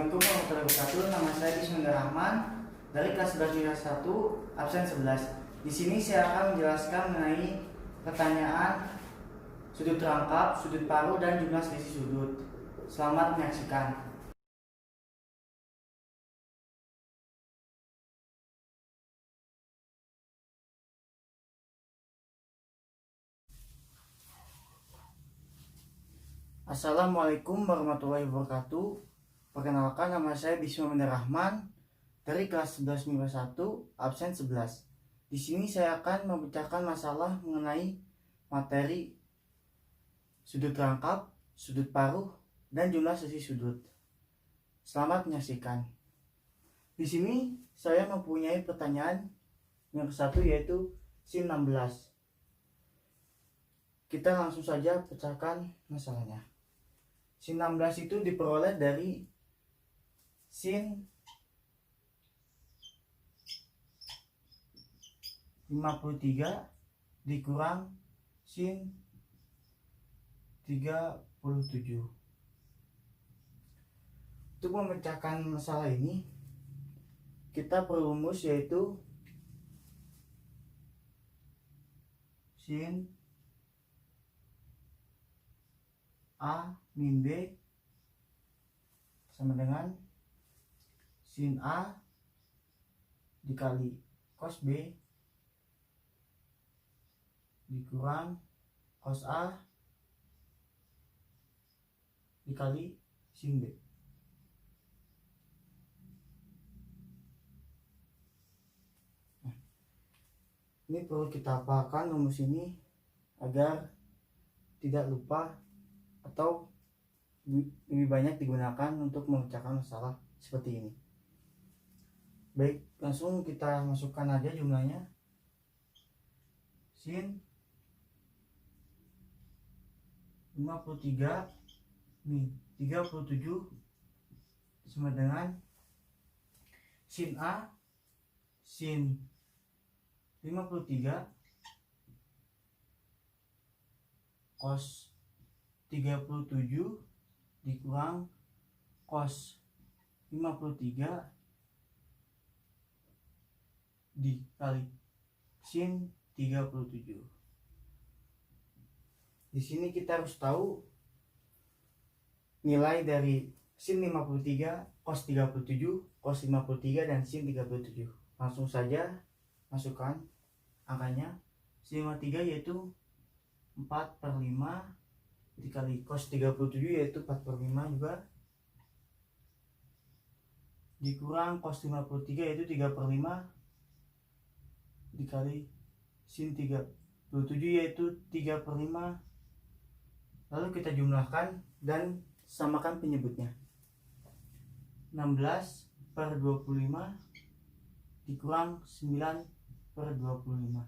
Assalamualaikum warahmatullahi wabarakatuh. Nama saya Bismillahirrahman dari kelas 11 1 absen 11. Di sini saya akan menjelaskan mengenai pertanyaan sudut rangkap, sudut paruh, dan jumlah selisih sudut. Selamat menyaksikan. Assalamualaikum warahmatullahi wabarakatuh. Perkenalkan, nama saya Bismillahirrahman dari kelas 11 1 absen 11. Di sini saya akan membacakan masalah mengenai materi sudut rangkap, sudut paruh, dan jumlah selisih sudut. Selamat menyaksikan. Di sini saya mempunyai pertanyaan yang ke-1, yaitu sin 16. Kita langsung saja pecahkan masalahnya. Sin 16 itu diperoleh dari sin 53 dikurang sin 37. Untuk memecahkan masalah ini, kita perumus, yaitu sin A min B sama dengan sin A dikali cos B dikurang cos A dikali sin B. Ini perlu kita hafalkan rumus ini agar tidak lupa atau lebih banyak digunakan untuk memecahkan masalah seperti ini. Baik, langsung kita masukkan aja jumlahnya. Sin 53 min 37 sama dengan sin A sin 53 cos 37 dikurang cos 53 dikali sin 37. Di sini kita harus tahu nilai dari sin 53, cos 37, cos 53, dan sin 37. Langsung saja masukkan angkanya. Sin 53 yaitu 4/5 dikali cos 37 yaitu 4/5 juga, dikurang cos 53 yaitu 3/5 dikali sin 37 yaitu 3/5. Lalu kita jumlahkan dan samakan penyebutnya. 16/25 dikurang 9/25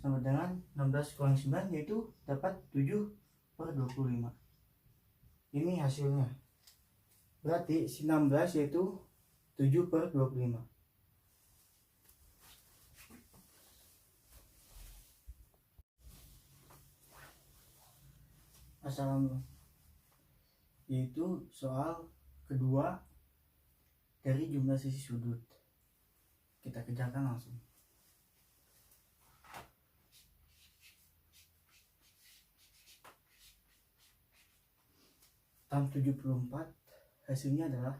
sama dengan 16 kurang 9 yaitu dapat 7/25. Ini hasilnya. Berarti sin 16 yaitu 7/25. Assalamualaikum. Yaitu soal kedua dari jumlah sisi sudut. Kita kerjakan langsung. Tan 74 hasilnya adalah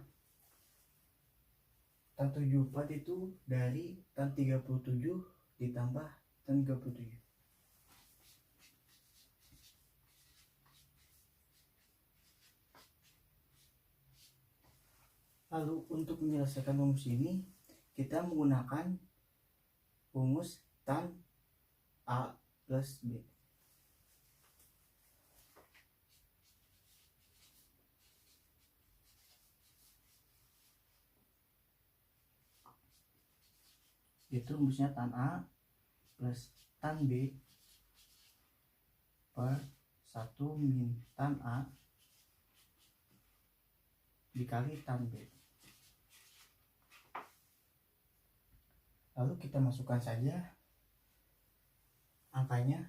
tan 74 itu dari tan 37 ditambah tan 37. Lalu untuk menyelesaikan rumus ini, kita menggunakan rumus tan A plus B. Itu rumusnya tan A plus tan B per 1 min tan A dikali tan B. Lalu kita masukkan saja angkanya.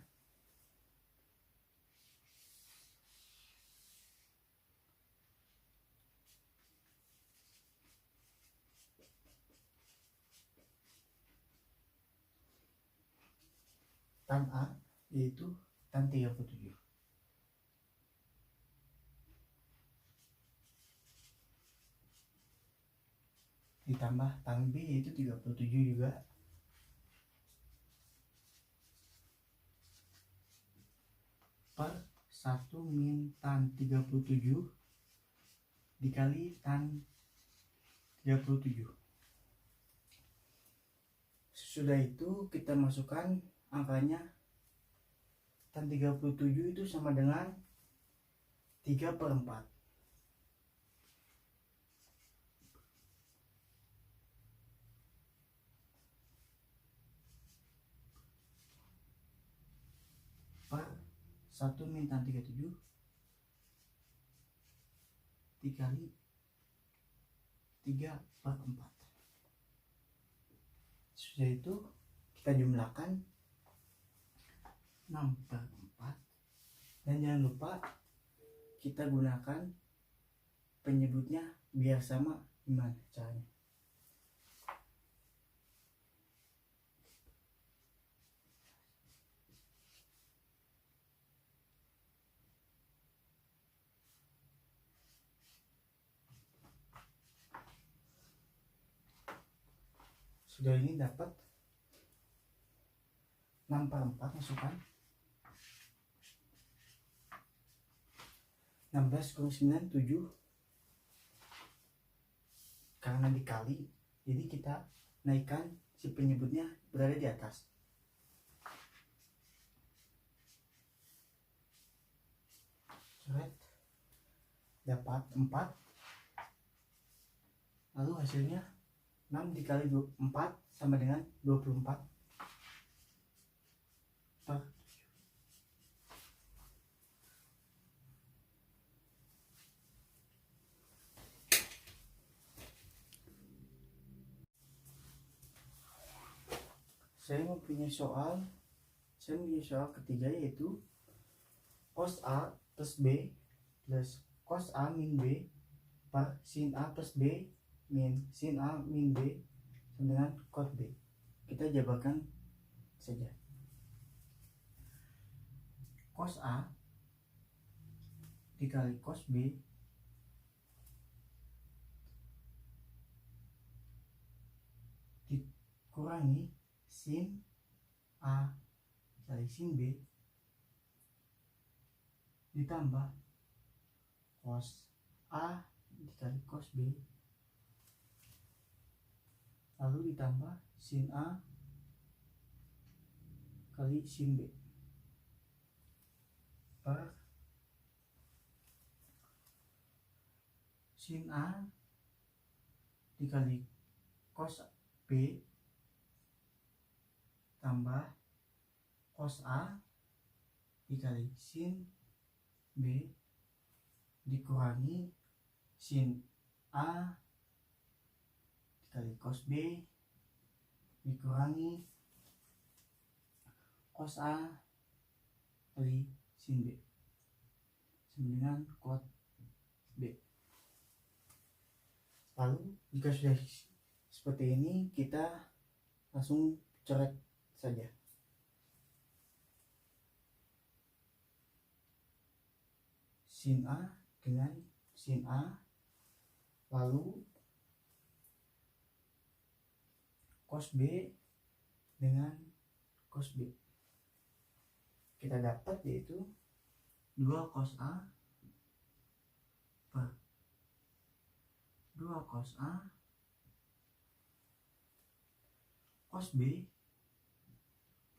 tan A yaitu tan 37. Ditambah tan B yaitu 37 juga. Per 1 min tan 37 dikali tan 37. Sesudah itu kita masukkan angkanya. Tan 37 itu sama dengan 3/4. Per 1 min tan 37 dikali 3/4. Sesudah itu kita jumlahkan 6/4, dan jangan lupa kita gunakan penyebutnya biar sama. Gimana caranya? Sudah ini dapat 6/4, masukkan 16 kurang 9, 7. Karena dikali, jadi kita naikkan si penyebutnya berada di atas. Coret, dapat 4. Lalu hasilnya 6 dikali 4 sama dengan 24 per 7. Saya mempunyai soal ketiga, yaitu cos A plus B plus cos A min B per sin A plus B min sin A min B sama dengan cos B. Kita jabarkan saja. Cos A dikali cos B dikurangi sin A dikali sin B ditambah cos A dikali cos B lalu ditambah sin A kali sin B per sin A dikali cos B tambah cos A dikali sin B dikurangi sin A dikali cos B dikurangi cos A kali sin B sama dengan cos B. Lalu jika sudah seperti ini, kita langsung coret saja. Sin A dengan sin A, lalu cos B dengan cos B. Kita dapat yaitu 2 cos A per 2 cos A cos B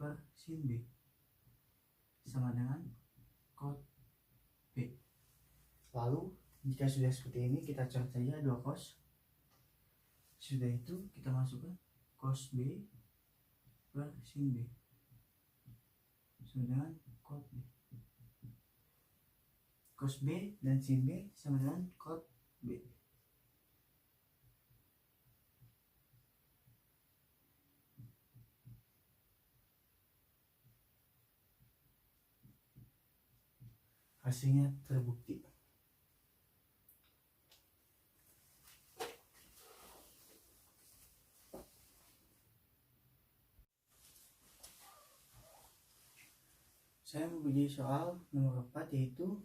per sin B sama dengan cos B. Lalu jika sudah seperti ini, kita coret saja 2 cos. Sudah itu kita masukkan cos B per sin B sama dengan cos B. Cos B dan sin B sama dengan cos B. Hasilnya terbukti. Saya mempunyai soal nomor 4, yaitu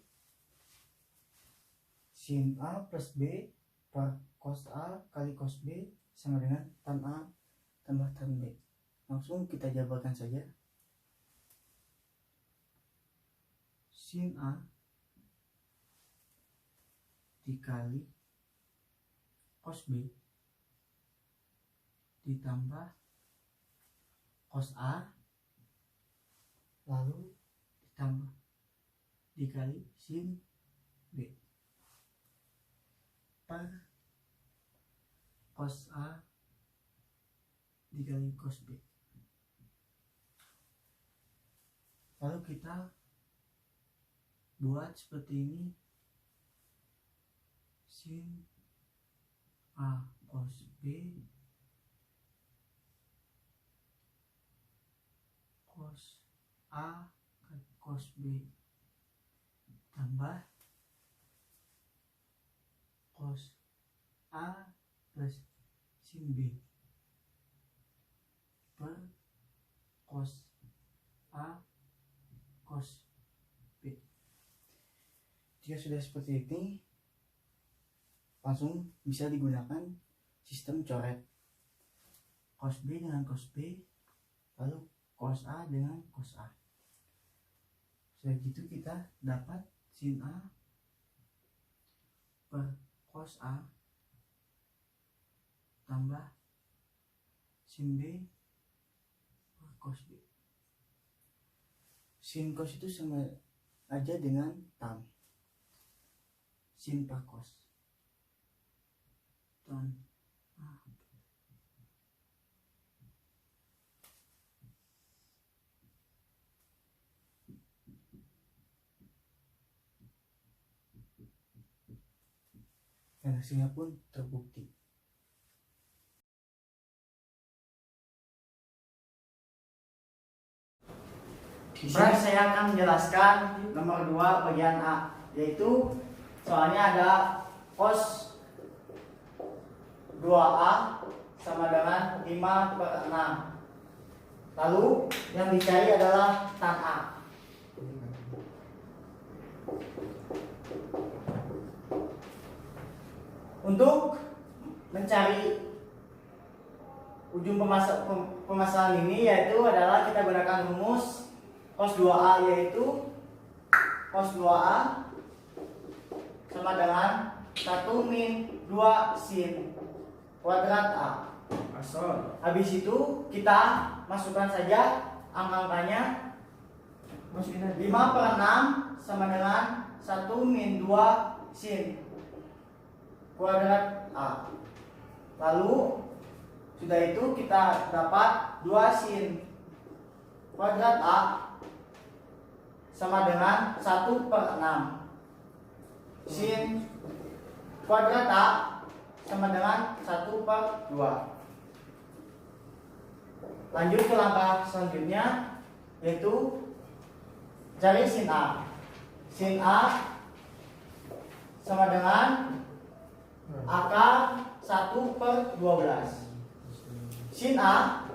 sin A plus B per cos A kali cos B sama dengan tan A tambah tan B. Langsung kita jabarkan saja. Sin A dikali cos B ditambah cos A lalu ditambah dikali sin B per cos A dikali cos B. Lalu kita buat seperti ini. Sin A cos B cos A cos B tambah cos A plus sin B per cos A cos B. Jika sudah seperti ini, langsung bisa digunakan sistem coret cos B dengan cos B, lalu cos A dengan cos A. Sudah gitu kita dapat sin A per cos A tambah sin B per cos B. Sin cos itu sama aja dengan tan. Sin per cos tan A. Dan hasilnya pun terbukti. Di sini saya akan menjelaskan nomor 2 bagian A, yaitu soalnya ada cos 2A sama dengan 5/6. Lalu yang dicari adalah tan A. Untuk mencari ujung permasalahan ini, yaitu adalah kita gunakan rumus cos 2A, yaitu cos 2A sama dengan 1 min 2 sin kuadrat A. Habis itu kita masukkan saja angka-angkanya. 5/6 sama dengan 1 min 2 sin kuadrat A. Lalu sudah itu kita dapat 2 sin kuadrat A sama dengan 1/6. Sin kuadrat A sama dengan 1/2. Lanjut ke langkah selanjutnya, yaitu cari sin A. Sin A sama dengan akar 1/12. Sin A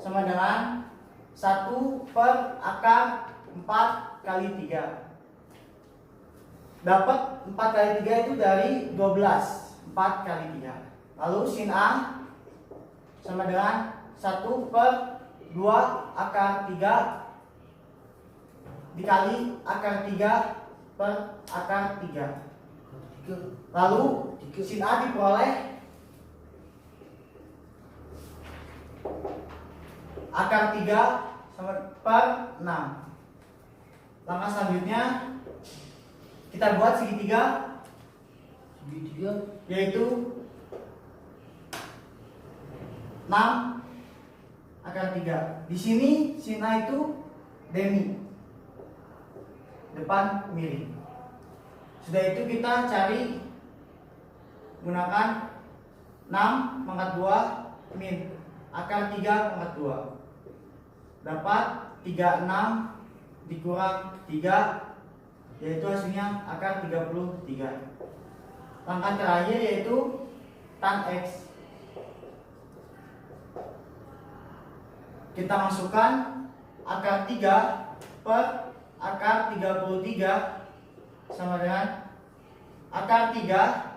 sama dengan 1 per akar 4 kali 3. Dapat 4 kali 3 itu dari 12. 4 kali 3. Lalu sin A sama dengan 1/2 akar 3 dikali akar 3 per akar 3. Lalu sin A diperoleh akar 3 sama per 6. Langkah selanjutnya kita buat segitiga, yaitu 6 akar 3. Di sini sin A itu demi, depan miring. Sudah itu kita cari gunakan 6 pangkat 2 min akar 3 pangkat 2. Dapat 36 dikurang 3, yaitu hasilnya akar 33. Langkah terakhir yaitu tan X. Kita masukkan akar 3 per akar 33 sama dengan akar 3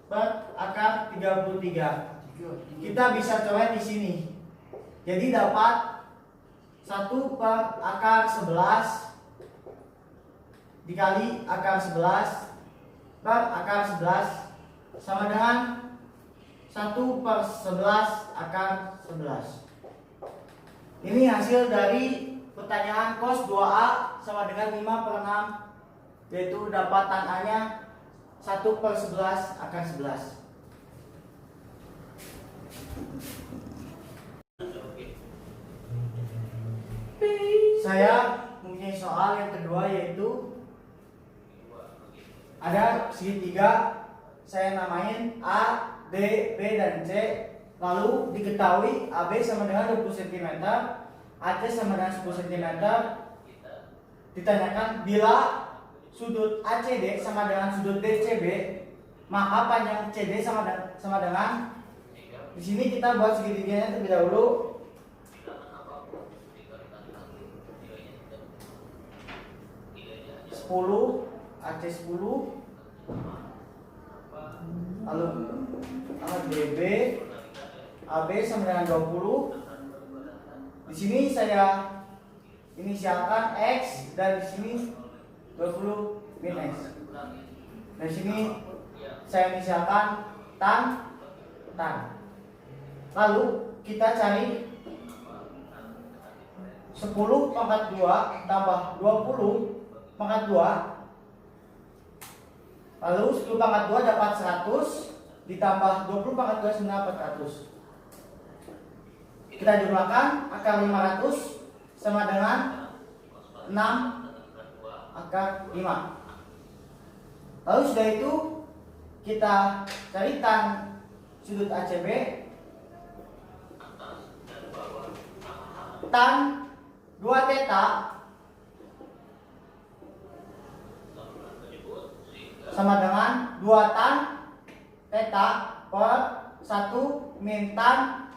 per akar 33. Kita bisa coret di sini. Jadi dapat 1 per akar 11 dikali akar 11 per akar 11 sama dengan 1 per 11 akar 11. Ini hasil dari pertanyaan cos 2A sama dengan 5 per 6, yaitu dapatan A-nya 1 per 11 akar 11. Saya mempunyai soal yang kedua, yaitu ada segitiga, saya namain A, D, B, dan C. Lalu diketahui AB sama dengan 20 cm, AC sama dengan 10 cm. Ditanyakan bila sudut ACD sama dengan sudut DCB, maka panjang CD sama dengan. Di sini kita buat segitiganya terlebih dahulu. AC 10, lalu DB, AB sama dengan 20. Di sini saya inisialkan X, dan di sini 20 min X. Dan di sini saya inisialkan tan. Lalu kita cari 10 pangkat 2 tambah 20 pangkat 2. Lalu 10 pangkat 2 dapat 100 ditambah 20 pangkat 2 sama 400. Kita jumlahkan, akar 500 sama dengan 6 akar 5. Lalu sudah itu kita cari tan sudut ACB. Tan 2 theta sama dengan 2 tan theta per 1 min tan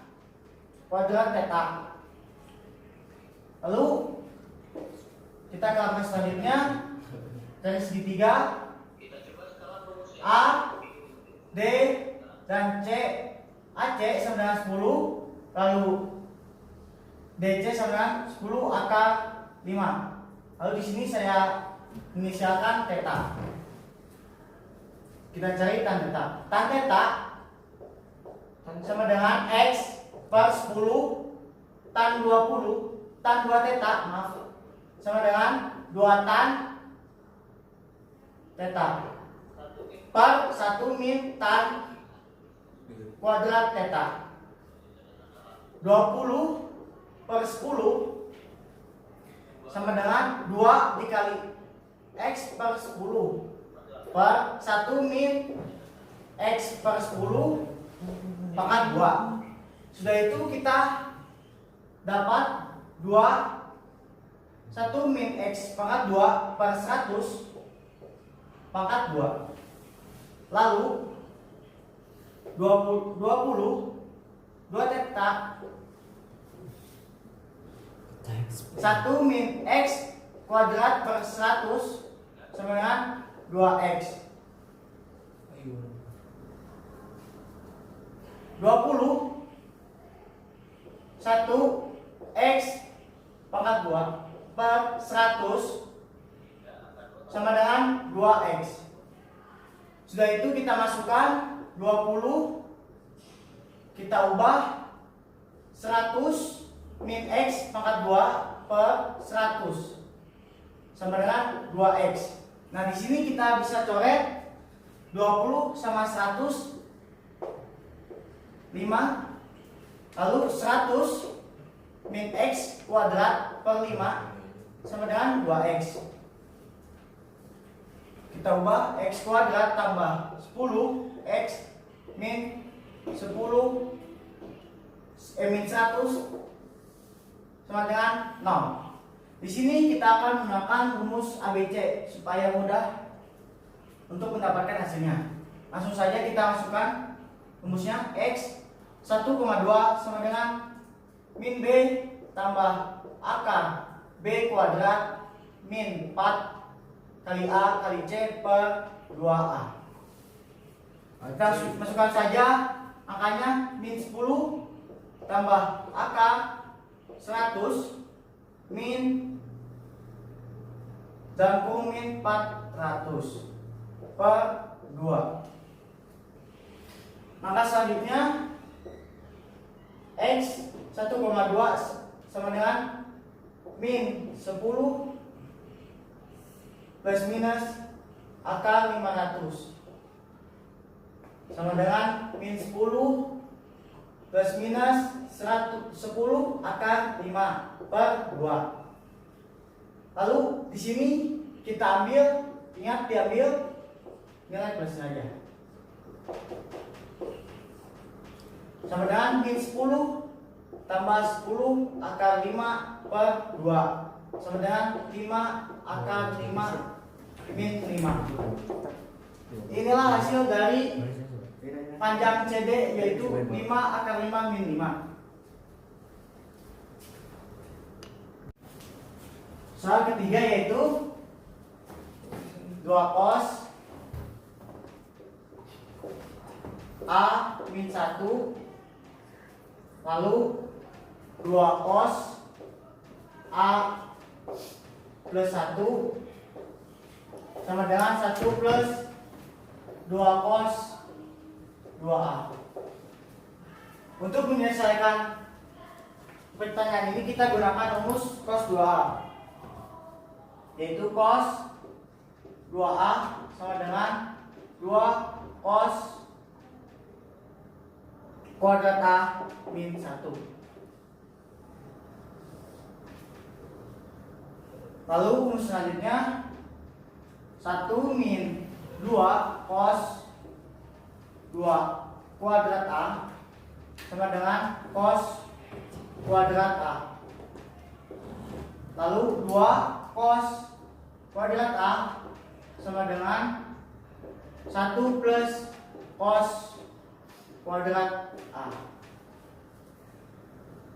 kuadrat theta. Lalu kita ke langkah selanjutnya, dari segitiga A, D, dan C. AC sama dengan 10, lalu DC sama dengan 10 akar 5. Lalu di sini saya inisialkan theta. Kita cari tan theta. Tan theta sama dengan X per 10 tan 20 tan 2 theta, sama dengan 2 tan theta per 1 min tan kuadrat theta. 20 per 10 sama dengan 2 dikali X per 10 per 1 min X per 10 pangkat 2. Sudah itu kita dapat 1 min X pangkat 2 per 100 pangkat 2. Lalu 2 theta 1 min X kuadrat per 100 sama dengan 2X. 20 1X pangkat 2 per 100 sama dengan 2X. Sudah itu kita masukkan 20, kita ubah 100 min X pangkat 2 per 100 sama dengan 2X. Nah, di sini kita bisa coret 20 sama 100 5, lalu 100 min X kuadrat per 5 sama dengan 2X. Kita ubah X kuadrat tambah 10 X min 10 min 100 sama dengan 0. Di sini kita akan menggunakan rumus ABC supaya mudah untuk mendapatkan hasilnya. Langsung saja kita masukkan rumusnya. X 1,2 sama dengan min B tambah akar B kuadrat min 4 kali A kali C per 2A. Kita masukkan saja angkanya min 10 tambah akar 100 min dan min 400 per 2. Maka selanjutnya X 1,2 sama dengan min 10 plus minus akar 500 sama dengan min 10 plus minus 110 akar 5 per 2. Lalu di sini kita ambil, ingat diambil nilai plusnya aja. Sama dengan min 10 tambah 10 akar 5 per 2 sama dengan 5 akar 5 min 5. Inilah hasil dari panjang CD, yaitu 5 akar 5 min 5. Soal ketiga yaitu 2 cos A min 1 lalu 2 cos A plus 1 sama dengan 1 plus 2 cos 2A. Untuk menyelesaikan pertanyaan ini kita gunakan rumus cos 2A, yaitu cos 2A sama dengan 2 cos kuadrat A min 1. Lalu rumus selanjutnya 1 min 2 cos 2 kuadrat A sama dengan cos kuadrat A. Lalu 2 cos kuadrat A sama dengan 1 plus cos kuadrat A.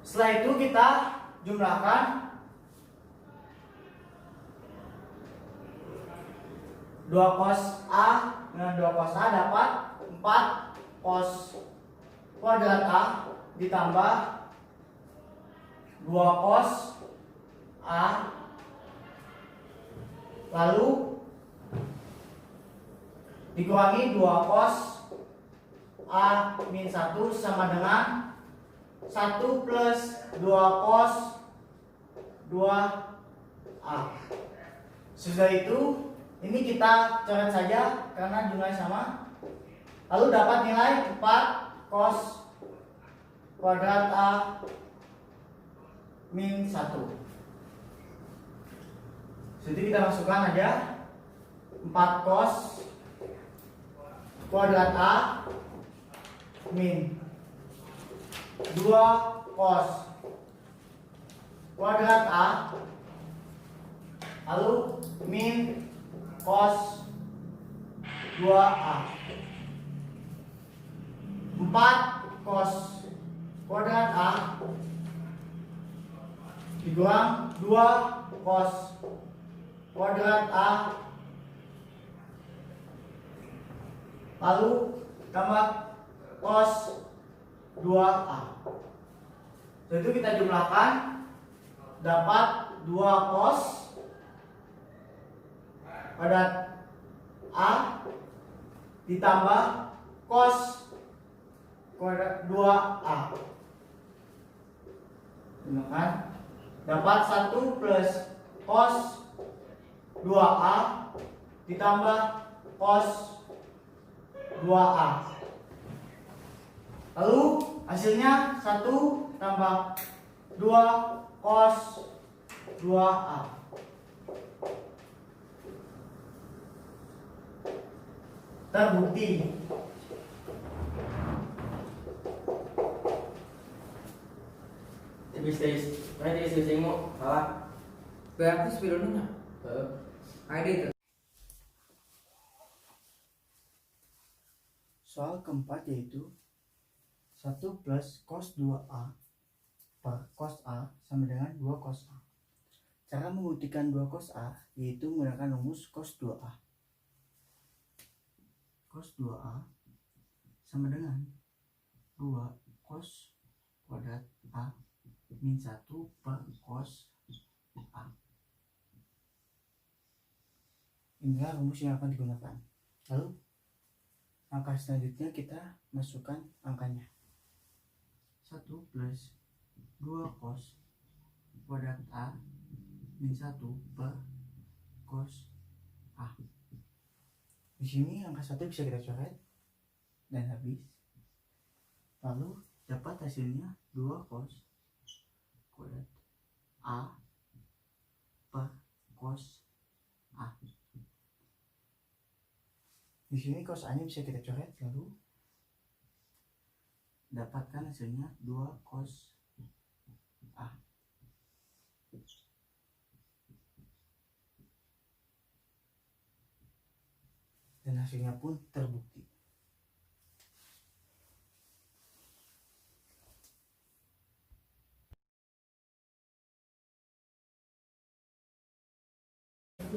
Setelah itu kita jumlahkan 2 cos A dengan 2 cos A dapat 4 cos kuadrat A ditambah 2 cos A lalu dikurangi 2 cos A min 1 sama dengan 1 plus 2 cos 2A. Sudah itu, ini kita coret saja karena jumlahnya sama. Lalu dapat nilai 4 cos kuadrat A min 1. Jadi kita masukkan aja 4 cos kuadrat A min 2 cos kuadrat A lalu min cos 2A. 4 cos kuadrat A dikurang 2 cos kuadrat A lalu tambah cos 2A. Jadi kita jumlahkan dapat 2 cos kuadrat A ditambah cos kuadrat 2A. Jumlahkan dapat 1 plus cos 2A ditambah cos 2A. Lalu hasilnya 1 tambah 2 cos 2A. Terbukti. Bisa mo salah. Berarti sebelumnya. Ada itu. Soal keempat yaitu 1 plus cos 2A per cos A sama dengan 2 cos A. Cara membuktikan 2 cos A yaitu menggunakan rumus cos 2A. Cos 2A sama dengan 2 cos kuadrat A min 1 per cos A. Inilah rumus yang akan digunakan. Lalu langkah selanjutnya kita masukkan angkanya. 1 plus 2 cos kuadrat A min 1 per cos A. Di sini angka 1 bisa kita coret dan habis. Lalu dapat hasilnya 2 cos kuadrat A per cos A. Di sini cos A nya bisa kita coret, lalu dapatkan hasilnya 2 cos A. Dan hasilnya pun terbukti.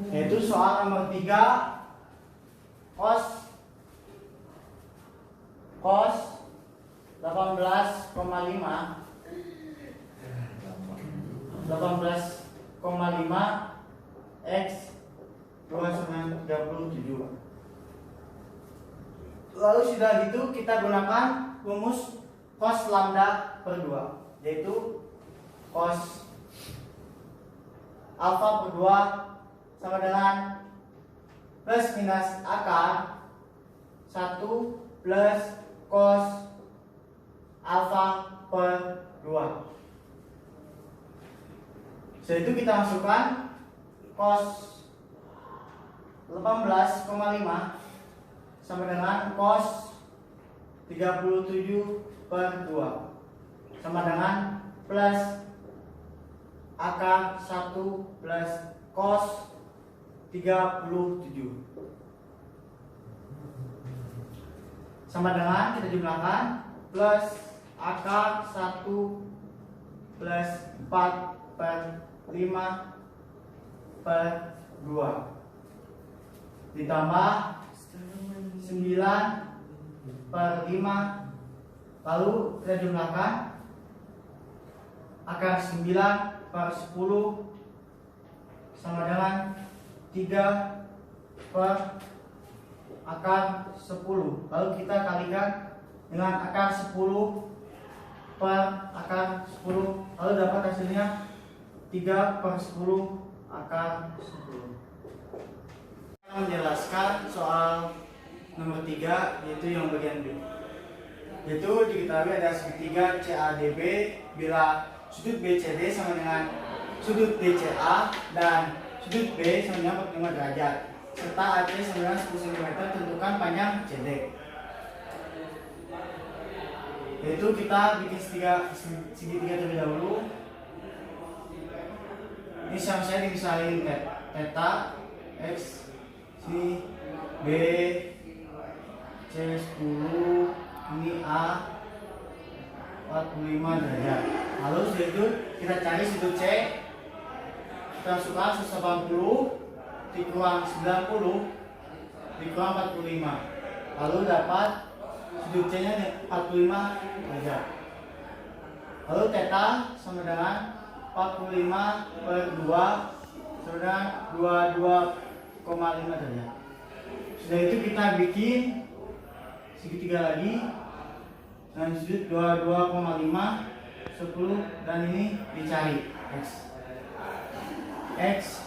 Yaitu soal nomor 3, cos 18,5 X 2,37. Lalu sudah gitu kita gunakan rumus cos lambda per 2, yaitu cos alfa per 2 sama dengan plus minus akar 1 plus cos alfa per 2. Setelah itu kita masukkan cos 18,5 sama dengan cos 37 per 2 sama dengan plus akar 1 plus cos 37 sama dengan, kita jumlahkan, plus akar 1 plus 4 per 5 per 2 ditambah 9 per 5, lalu kita jumlahkan akar 9 per 10 sama dengan 3 per akar 10, lalu kita kalikan dengan akar 10 per akar 10, lalu dapat hasilnya 3 per 10 akar 10. Menjelaskan soal nomor 3, yaitu yang bagian B. Yaitu diketahui ada segitiga CADB bila sudut BCD sama dengan sudut DCA dan sudut B sama dengan 45 derajat serta AC sama dengan 10 cm. Tentukan panjang CD. Yaitu kita bikin segitiga terlebih dahulu. Ini sama saya dimisalin theta X, sini B, C 10, ini A 45 derajat. Lalu setelah itu kita cari sudut C, kita masukkan 180 dikurang 90 dikurang 45, lalu dapat sudut C nya 45 derajat. Lalu theta sama dengan 45 per 2 sama dengan 22,5 derajat. Sudah itu kita bikin segitiga lagi dengan sudut 22,5, 10 dan ini dicari X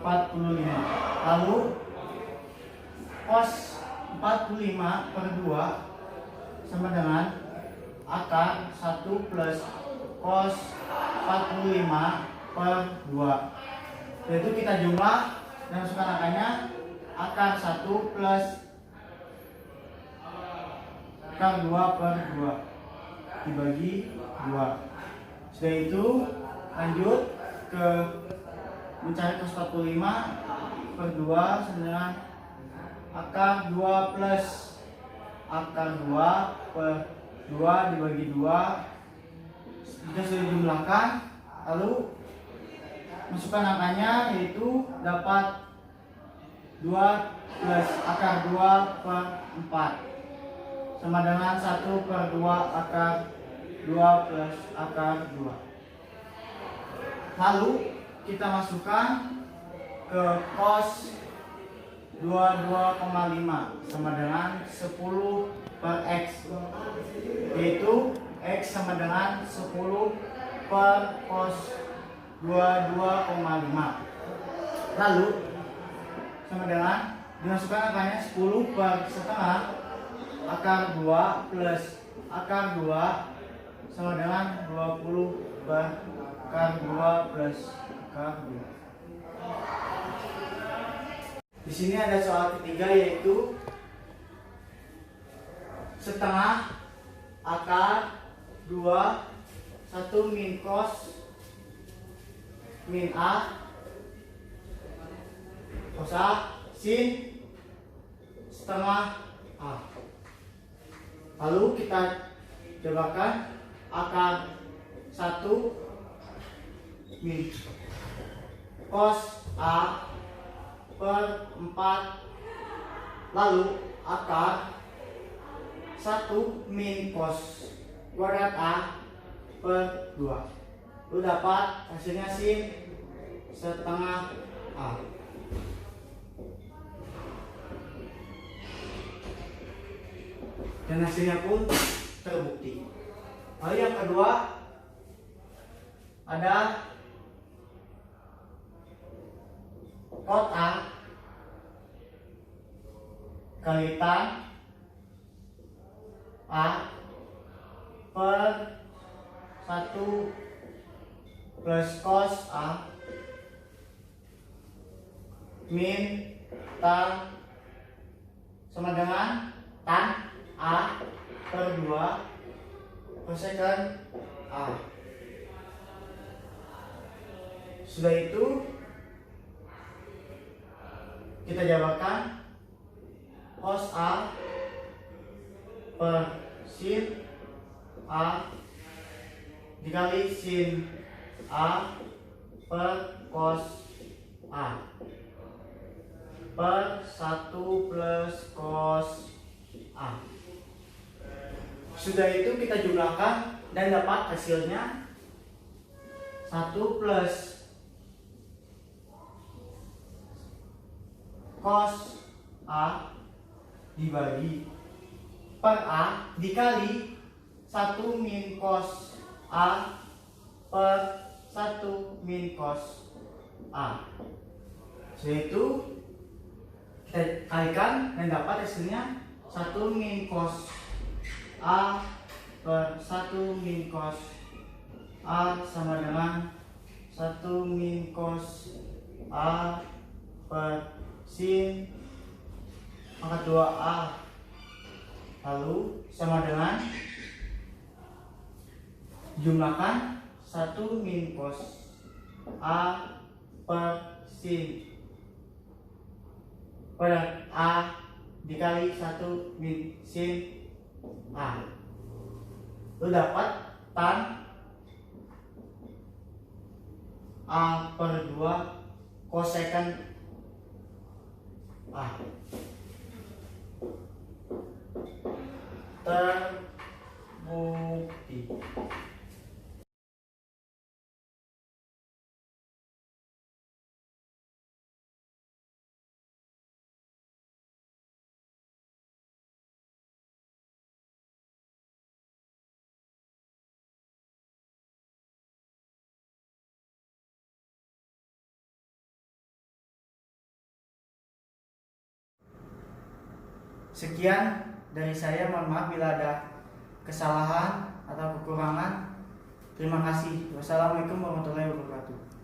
45. Lalu cos 45 per 2 sama dengan akar 1 plus cos 45 per 2. Yaitu kita jumlah dan masukkan angkanya, akar 1 plus akar 2 per 2 dibagi 2. Setelah itu lanjut ke mencari cos 45 per 2 sama dengan akar 2 plus akar 2 per 2 dibagi 2. Kita sudah jumlahkan, lalu masukkan angkanya, yaitu dapat 2 plus akar 2 per 4 sama dengan 1 per 2 akar 2 plus akar 2. Lalu kita masukkan ke cos 22,5 sama dengan 10 per x, yaitu x sama dengan 10 per cos 22,5. Lalu sama dengan dimasukkan angkanya 10 per setengah akar 2 plus akar 2 sama dengan 20 per akar 2 plus akar 2. Di sini ada soal ketiga, yaitu setengah akar 2 1 min cos min a cos a sin setengah a. Lalu kita cobakan akar 1 min cos a per 4, lalu akar 1 min cos kuadrat a per 2. Lu dapat hasilnya sin setengah a. Dan hasilnya pun terbukti. Lalu yang kedua ada cot A kali tan A per 1 plus cos A min tan sama dengan tan A per 2 kosekant A. Sudah itu kita jabarkan cos A per sin A dikali sin A per cos A per 1 plus cos A. Sudah itu kita jumlahkan dan dapat hasilnya 1 plus cos A dibagi per A dikali 1 min cos A per 1 min cos A. Yaitu kita kalikan dan dapat hasilnya 1 min cos A per 1 min cos A sama dengan 1 min cos A per sin pangkat 2A, lalu sama dengan jumlahkan 1 min cos A per sin pada A dikali 1 min sin A. Lu dapat tan A per 2 kosekant A. Terbukti. Sekian dari saya, mohon maaf bila ada kesalahan atau kekurangan. Terima kasih. Wassalamualaikum warahmatullahi wabarakatuh.